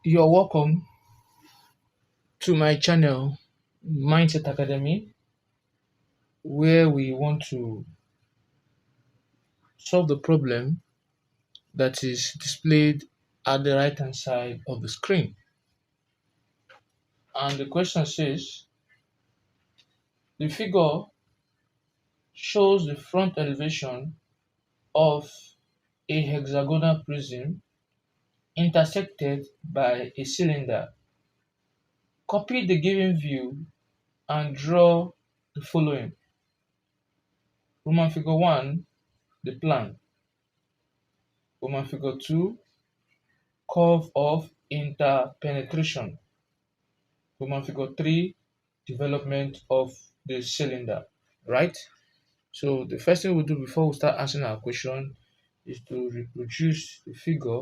You're welcome to my channel, Mindset Academy, where we want to solve the problem that is displayed at the right hand side of the screen. And the question says the figure shows the front elevation of a hexagonal prism intersected by a cylinder. Copy the given view and draw the following. Roman figure 1, the plan. Roman figure 2, curve of interpenetration. Roman figure 3, development of the cylinder. Right? So the first thing we'll do before we start answering our question is to reproduce the figure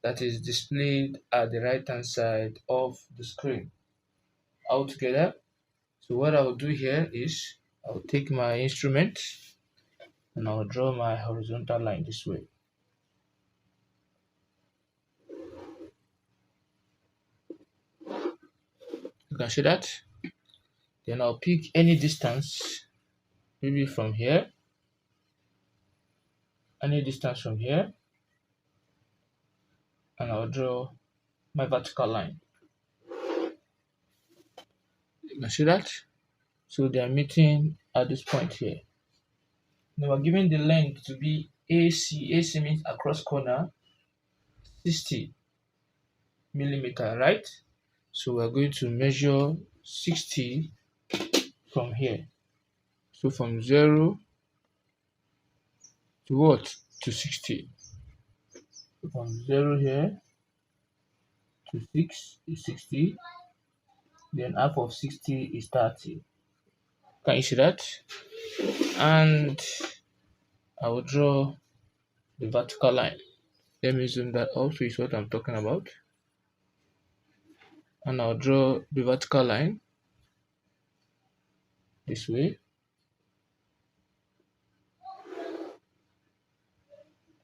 that is displayed at the right hand side of the screen all together. So what I'll do here is I'll take my instrument and I'll draw my horizontal line this way. You can see that. Then I'll pick any distance, maybe from here, any distance from here, and I'll draw my vertical line. You can see that. So they are meeting at this point here. Now we're given the length to be AC. AC means across corner 60 millimeter, right? So we're going to measure 60 from here. So from 0 to what? To 60. So from 0 here to 6 is 60. Then half of 60 is 30. Can you see that? And I will draw the vertical line. Let me zoom that also is what I'm talking about. And I'll draw the vertical line this way.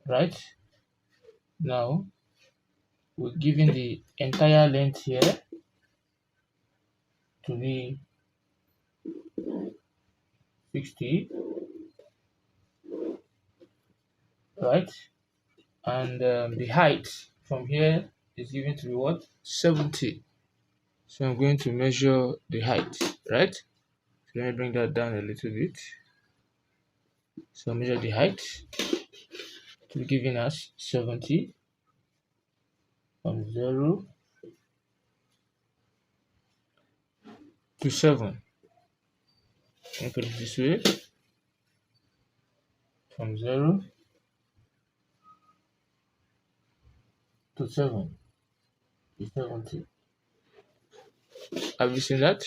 Right? Now we're giving the entire length here to be 60, right? And the height from here is given to be what? 70. So I'm going to measure the height, right? So let me bring that down a little bit. So measure the height to be giving us 70 from 0 to 7. Let me put it this way. From 0 to 7 is 70. Have you seen that?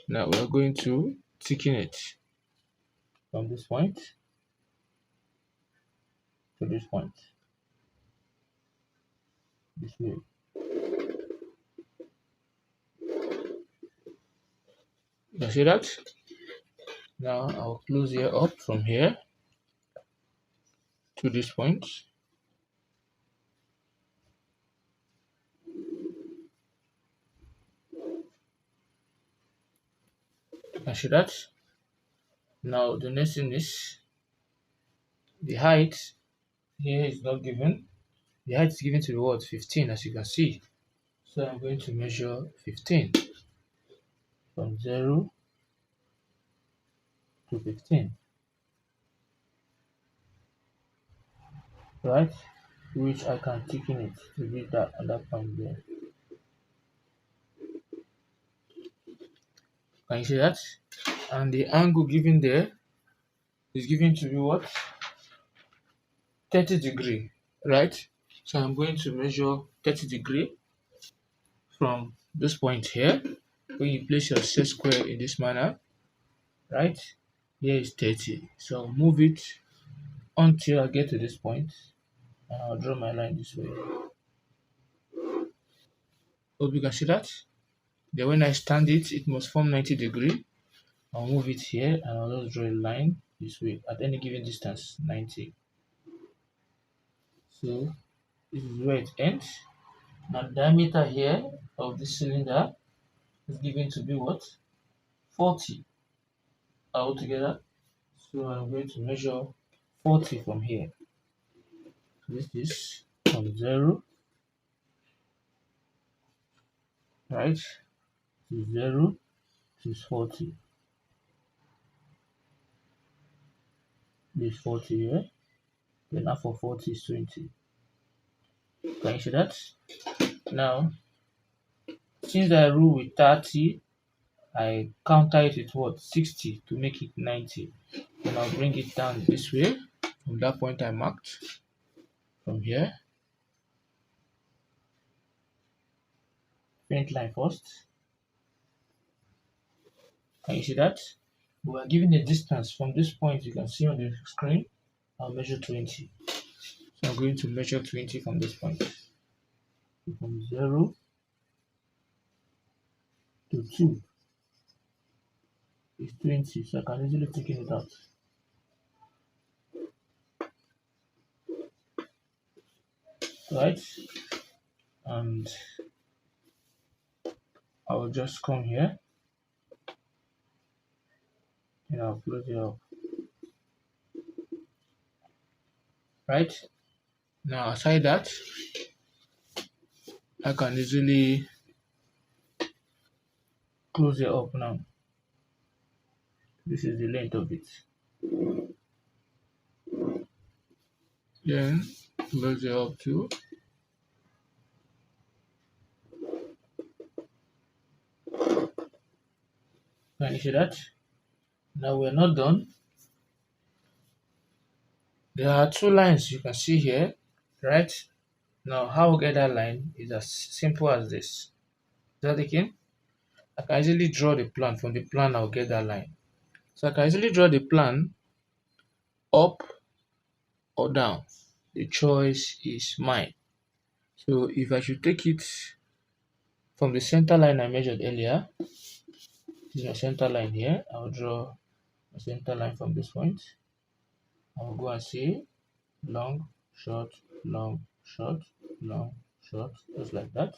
Now we're going to thicken it from this point to this point. This way. You see that? Now I'll close here up from here to this point. You see that? Now the next thing is the height here is not given. The height is given to the word 15, as you can see. So I'm going to measure 15 from 0 to 15, right? Which I can thicken it to be that at that point there. Can you see that? And the angle given there is given to be what? 30 degree, right? So I'm going to measure 30 degree from this point here. When you place your set square in this manner, right? Here is 30. So I'll move it until I get to this point, and I'll draw my line this way. Hope you can see that. Then when I stand it, it must form 90 degree. I'll move it here and I'll just draw a line this way at any given distance, 90. So this is where it ends. Now the diameter here of this cylinder is given to be what? 40 altogether. So I'm going to measure 40 from here. So this is from 0, right? To 0 to 40. This 40 here. Then after 40 is 20. Can you see that? Now, since I rule with 30, I counter it with what? 60 to make it 90. Then I'll bring it down this way from that point I marked from here. Paint line first. Can you see that? We are given a distance from this point. You can see on the screen. I'll measure 20. So I'm going to measure 20 from this point. From 0 to 2 is 20. So I can easily take it out. Right? And I will just come here and I'll close it up. Right? Now aside that, I can easily close it up now. This is the length of it. Then close it up too. Can you see that? Now we're not done. There are two lines you can see here, right? Now how we get that line is as simple as this. Is that again? I can easily draw the plan. From the plan I'll get that line. So I can easily draw the plan up or down. The choice is mine. So if I should take it from the center line I measured earlier, this is my center line here. I'll draw a center line from this point. I'll go and say long, short, long, short, long, short, just like that.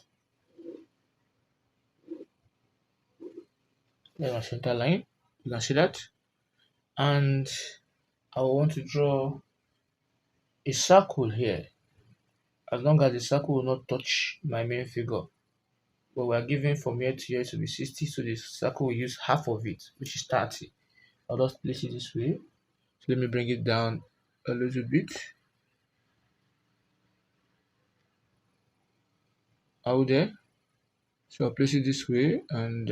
There's my center line. You can see that. And I want to draw a circle here. As long as the circle will not touch my main figure. But we are given from here to here to be 60, so the circle will use half of it, which is 30. I'll just place it this way. So let me bring it down a little bit. Out there. So I'll place it this way, and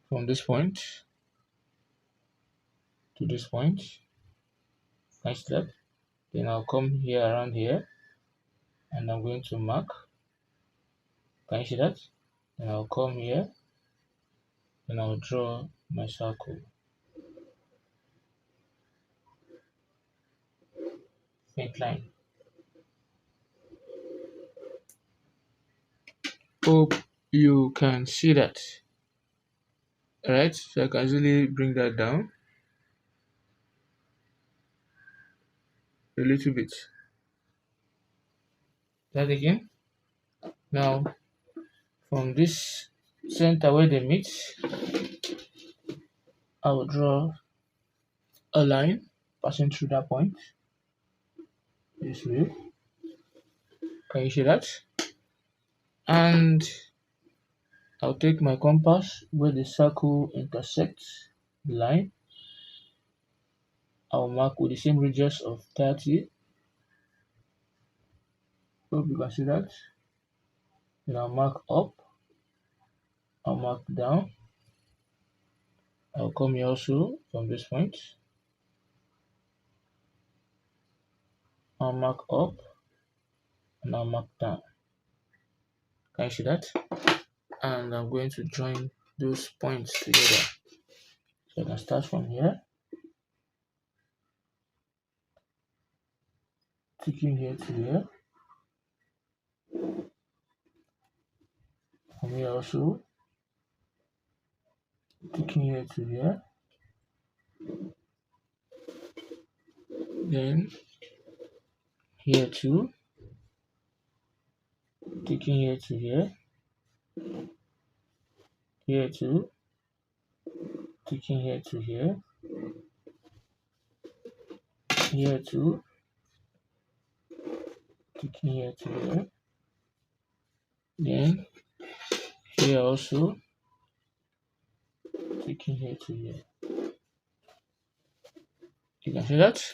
from this point to this point, nice that. Then I'll come here around here, and I'm going to mark. Can you see that? Then I'll come here, and I'll draw my circle. Paint line. Hope you can see that. Alright, so I can easily bring that down a little bit. That again. Now, from this center where they meet, I will draw a line passing through that point this way. Can you see that? And I'll take my compass where the circle intersects the line. I'll mark with the same radius of 30. Hope you can see that. Then I'll mark up. I'll mark down. I'll come here also from this point. I'll mark up and I'll mark down. Can you see that? And I'm going to join those points together. So I can start from here, ticking here to here. From here also, ticking here to here. Then here too, taking here to here, here to, taking here to here, here to, taking here to here, then here also, taking here to here. You can see that?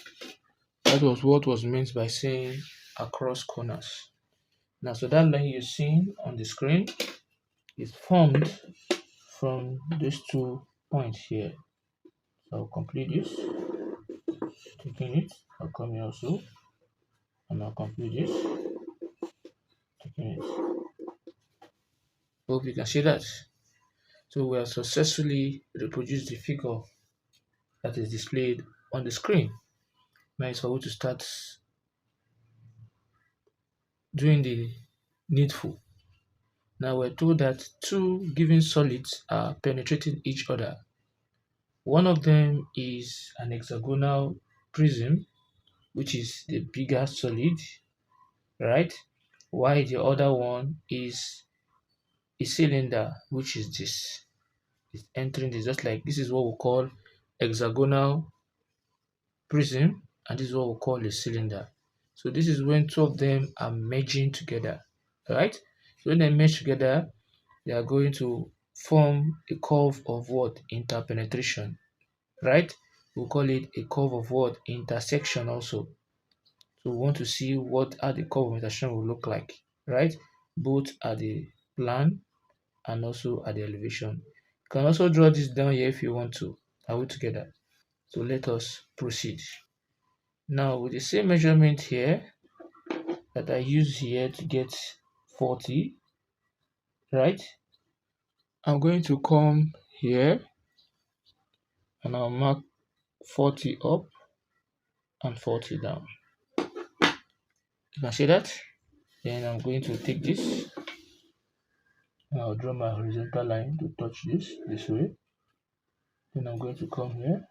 That was what was meant by saying across corners. Now, so that line you're seeing on the screen is formed from these 2 points here. So I'll complete this, taking it, I'll come here also, and I'll complete this, taking it. Hope you can see that. So we have successfully reproduced the figure that is displayed on the screen. Now it's for you to start doing the needful. Now we're told that 2 given solids are penetrating each other. One of them is an hexagonal prism, which is the bigger solid, right? While the other one is a cylinder, which is this. It's entering this, just like this is what we call hexagonal prism, and this is what we call a cylinder. So this is when 2 of them are merging together, right? So when they merge together, they are going to form a curve of what? Interpenetration, right? We'll call it a curve of what? Intersection also. So we want to see what are the curve of intersection will look like, right? Both at the plan and also at the elevation. You can also draw this down here if you want to. Are we together? So let us proceed. Now with the same measurement here that I use here to get 40, right? I'm going to come here and I'll mark 40 up and 40 down. You can see that? Then I'm going to take this and I'll draw my horizontal line to touch this way. Then I'm going to come here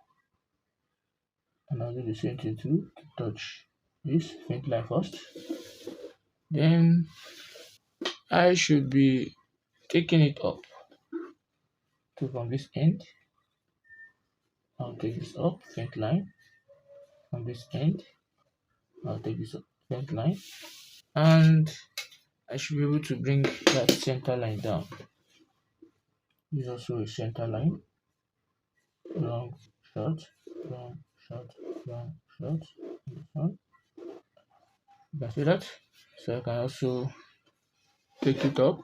and I'll do the same thing too, to touch this faint line first. Then I should be taking it up. So from this end, I'll take this up, faint line. From this end, I'll take this up, faint line. And I should be able to bring that center line down. This is also a center line. Long, short, long, short, long, short. This one. You can see that. So I can also take it up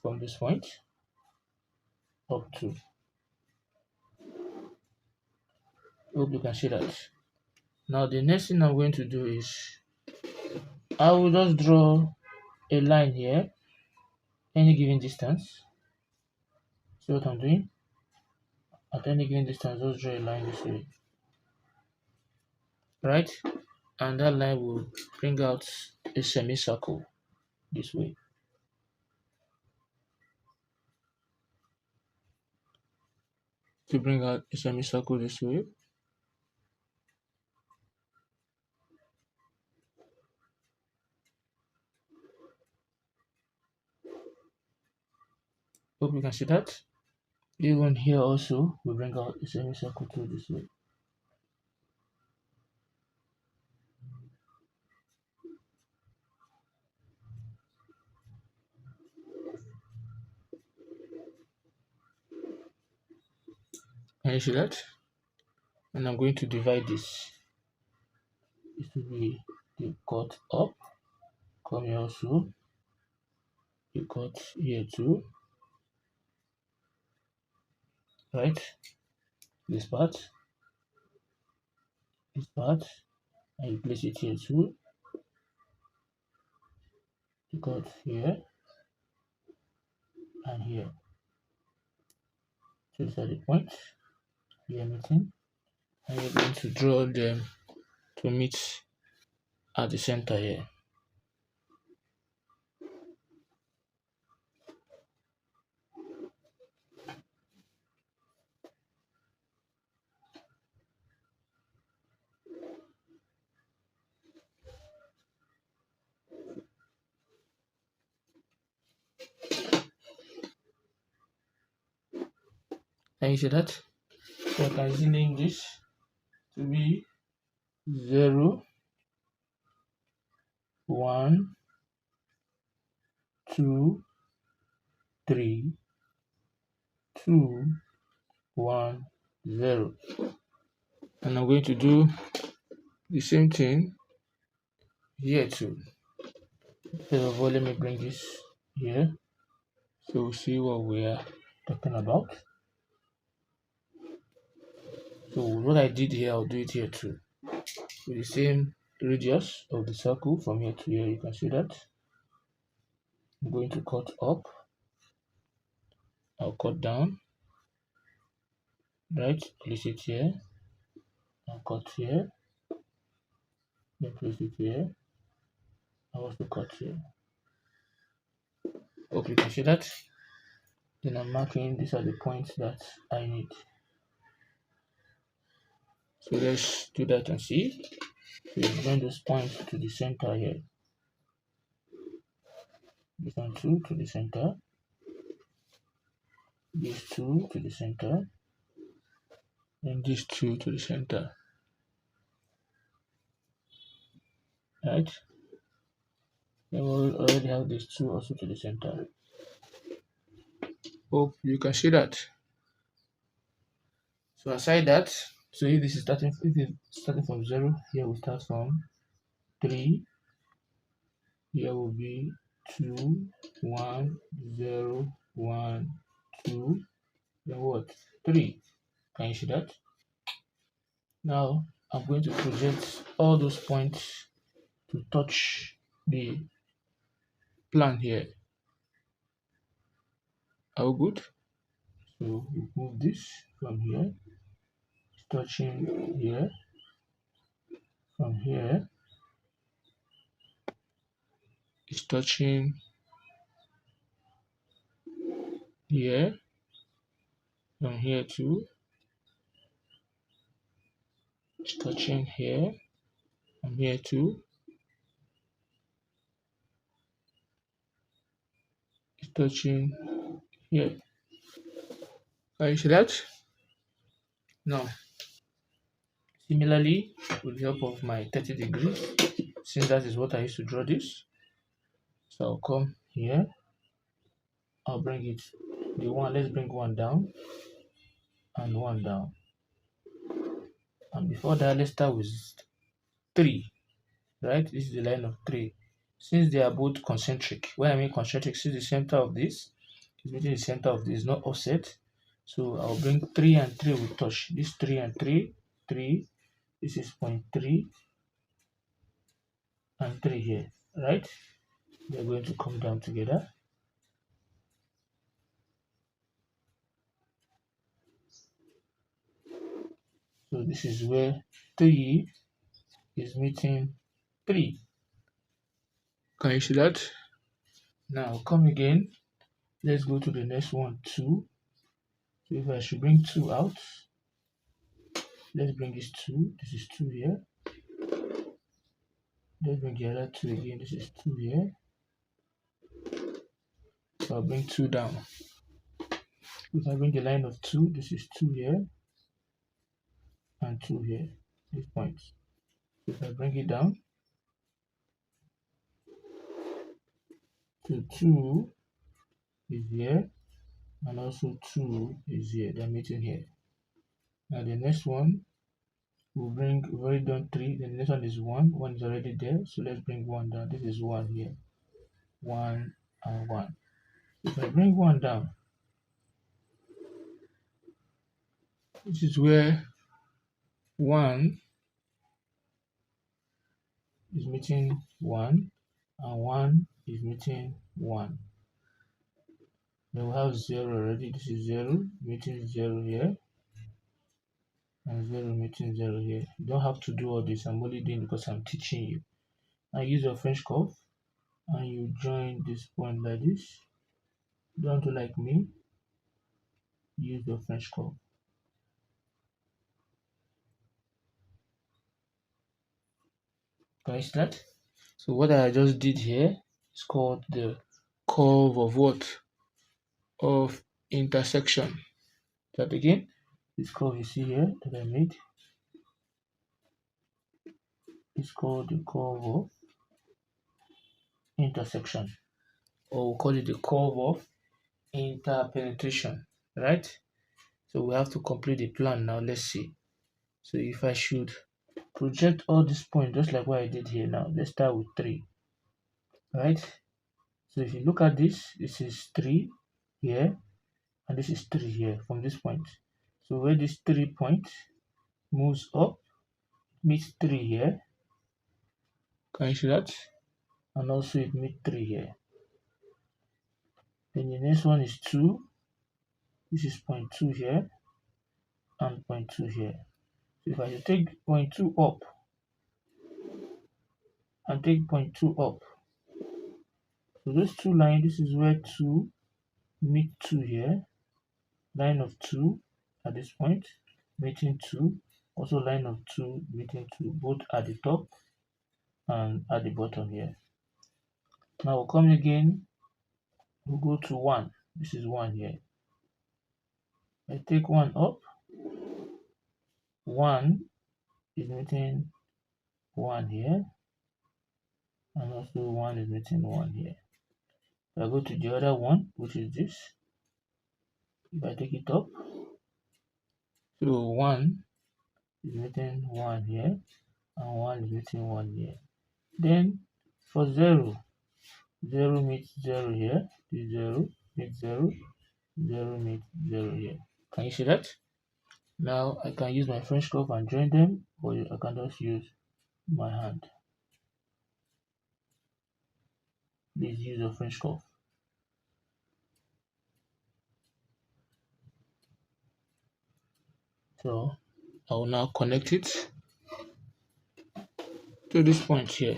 from this point up to. Hope you can see that. Now the next thing I'm going to do is I will just draw a line here, any given distance. See what I'm doing? At any given distance, just draw a line this way, right? And that line will bring out a semicircle this way. To bring out a semicircle this way. Hope you can see that. Even here also, we bring out a semicircle too this way. Can you see that? And I'm going to divide this. This will be the cut up. Come here also. The cut here too. Right? This part. This part. And you place it here too. The cut here. And here. So these are the points we are meeting. And we're going to draw them to meet at the center here. Can you see that? So I can easily name this to be 0, 1, 2, 3, 2, 1, 0. And I'm going to do the same thing here too. First of all, let me bring this here so we'll see what we are talking about. So what I did here, I'll do it here too. With the same radius of the circle from here to here, you can see that. I'm going to cut up, I'll cut down, right? Place it here, I'll cut here, then place it here, I'll also cut here. Hope you can see that. Then I'm marking, these are the points that I need. So let's do that and see. So you bring this point to the center here. This one 2 to the center. This 2 to the center. And this 2 to the center. Right? Then we already have this 2 also to the center. Hope you can see that. So aside that, so if this is starting from 0, here we start from 3. Here will be 2, 1, 0, 1, 2. Then what? 3. Can you see that? Now I'm going to project all those points to touch the plan here. How good? So we move this from here, touching here, from here, it's touching here, from here too, it's touching here, from here too, it's touching here. Can you see that? Now, similarly, with the help of my 30 degrees, since that is what I used to draw this, so I'll come here, I'll bring it, let's bring one down, and one down. And before that, let's start with 3, right? This is the line of 3. Since they are both concentric, when I mean concentric, see the center of this is meeting the center of this, not offset. So I'll bring 3 and 3 will touch. This 3 and 3, 3. This is point 3 and 3 here, right? They're going to come down together. So this is where 3 is meeting 3. Can you see that? Now come again. Let's go to the next one, 2. So if I should bring 2 out, let's bring this 2. This is 2 here. Let's bring the other 2 again. This is 2 here. So I'll bring 2 down. If I bring the line of 2, this is 2 here and 2 here. These points. If I bring it down, so 2 is here and also 2 is here. They're meeting here. Now the next one, we've already done 3. The next one is 1. 1 is already there. So let's bring 1 down. This is 1 here. 1 and 1. If I bring 1 down, this is where 1 is meeting 1 and 1 is meeting 1. Then we have 0 already. This is 0 meeting 0 here and 0 meeting 0 here. You don't have to do all this. I'm only doing because I'm teaching you. Now use your French curve and you join this point like this. Don't do like me. Use your French curve. Guys, that. So what I just did here is called the curve of what? Of intersection. That again, this curve you see here that I made is called the curve of intersection, or we'll call it the curve of interpenetration, right? So we have to complete the plan now. Let's see. So if I should project all these points just like what I did here now, let's start with 3, right? So if you look at this, this is 3 here, and this is 3 here from this point. So where this 3 point moves up, meets 3 here. Can you see that? And also it meets 3 here. Then the next one is 2. This is point 2 here and point 2 here. So if I should take point 2 up and take point 2 up, so those two lines, this is where 2 meet 2 here, line of 2 at this point, meeting 2, also line of 2 meeting 2, both at the top and at the bottom here. Now we'll come again, we'll go to 1. This is 1 here. I take 1 up, 1 is meeting 1 here, and also 1 is meeting 1 here. If I go to the other one, which is this, if I take it up, so 1 is meeting 1 here, and 1 is meeting 1 here. Then for 0, 0 meets 0 here, this 0 meets 0, 0 meets 0 here. Can you see that? Now I can use my French curve and join them, or I can just use my hand. Please use your French curve. So I will now connect it to this point here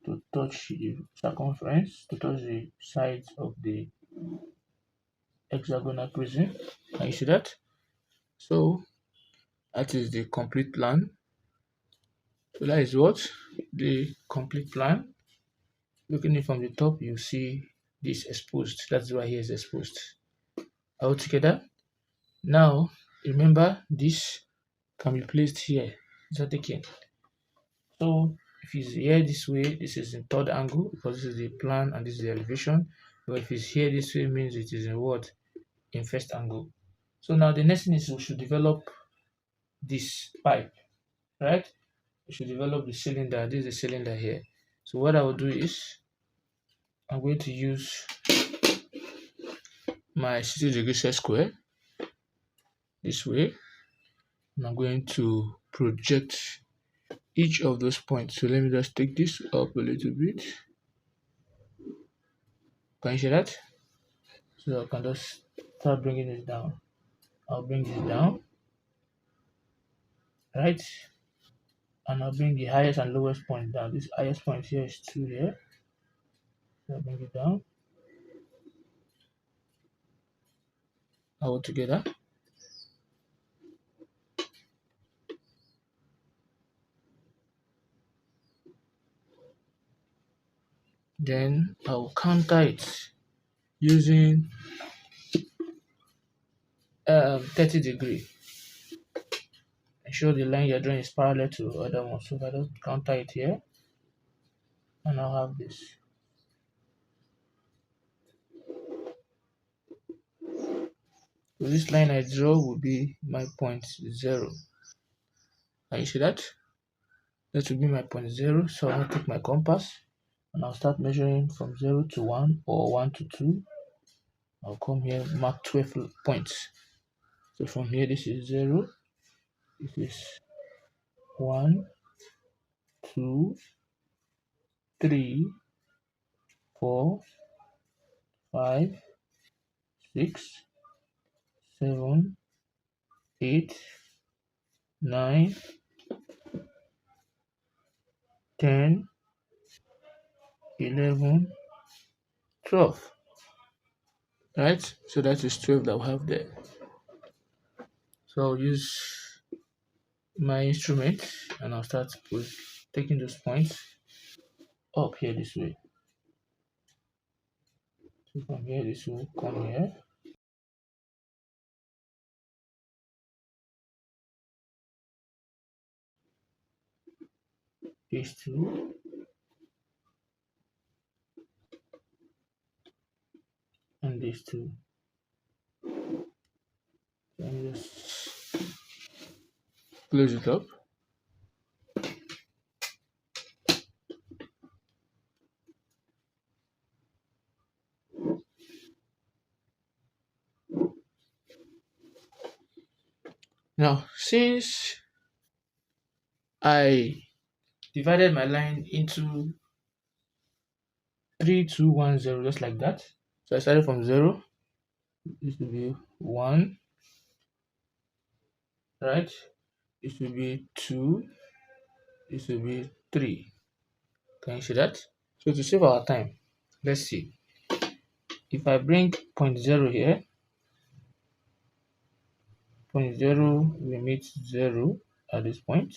to touch the circumference, to touch the sides of the hexagonal prism. Can you see that? So that is the complete plan. So that is what the complete plan. Looking it from the top, you see this exposed. That's why here is exposed. All together. Now remember, this can be placed here. Is that okay? So if it's here this way, this is in third angle because this is the plan and this is the elevation. But if it's here this way, means it is in what? In first angle. So now the next thing is we should develop this pipe, right? We should develop the cylinder. This is the cylinder here. So what I will do is I'm going to use my 60-degree set square this way, and I'm going to project each of those points. So let me just take this up a little bit. Can you see that? So I can just start bringing it down. I'll bring this down, right? And I'll bring the highest and lowest point down. This highest point here is 2 here. So I'll bring it down. All together. Then I'll counter it using 30 degree. Ensure the line you're drawing is parallel to the other one. So I just counter it here, and I'll have this. So this line I draw will be my point 0. Can you see that? That will be my point 0. So I'll take my compass and I'll start measuring from 0 to 1 or 1 to 2. I'll come here, mark 12 points. So from here, this is 0, this is 1, 2, 3, 4, 5, 6, 7, 8, 9, 10, 11, 12. Right? So that is 12 that we have there. So I'll use my instrument and I'll start taking those points up here this way. From here, this will come here. These two. And these two. And just close it up. Now, since I divided my line into 3, 2, 1, 0, just like that. So I started from 0. This will be 1, right? This will be 2. This will be 3. Can you see that? So to save our time, let's see. If I bring point 0 here, point 0 will meet 0 at this point.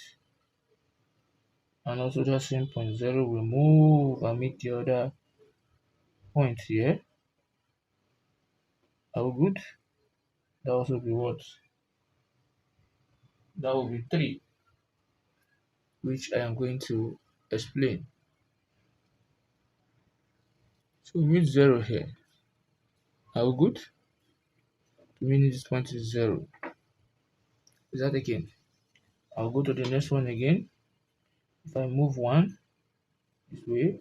And also that same point 0 will move and meet the other point here. Are we good? That also be what? That will be 3, which I am going to explain. So we meet 0 here. Are we good? Meaning this point is 0. Is that again? I'll go to the next one again. If I move 1 this way,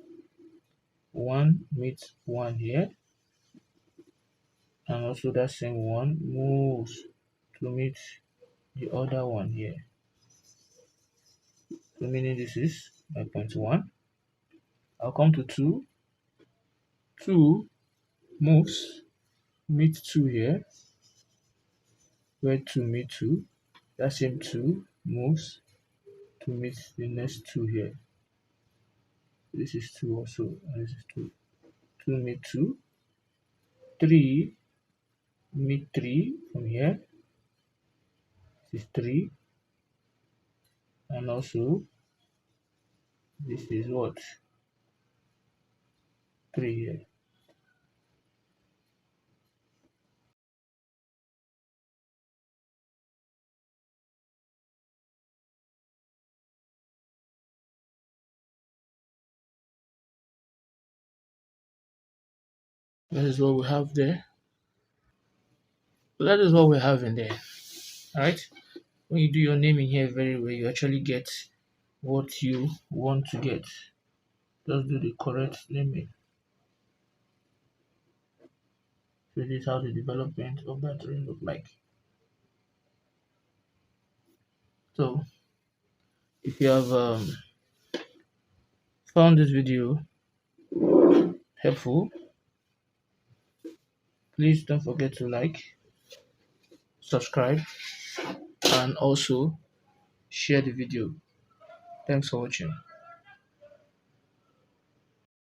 1 meets 1 here. And also that same 1 moves to meet the other one here. So meaning this is my point 1. I'll come to 2. 2 moves, meet 2 here. Where 2 meet 2. That same 2 moves to meet the next 2 here. This is 2 also, and this is 2. 2 meet 2. 3 meet 3 from here. This is 3. And also this is what? 3 here. That is what we have there. So that is what we have in there. Alright. When you do your naming here very well, you actually get what you want to get. Just do the correct naming. So this is how the development of that ring look like. So if you have found this video helpful, please don't forget to like, subscribe, and also share the video. Thanks for watching.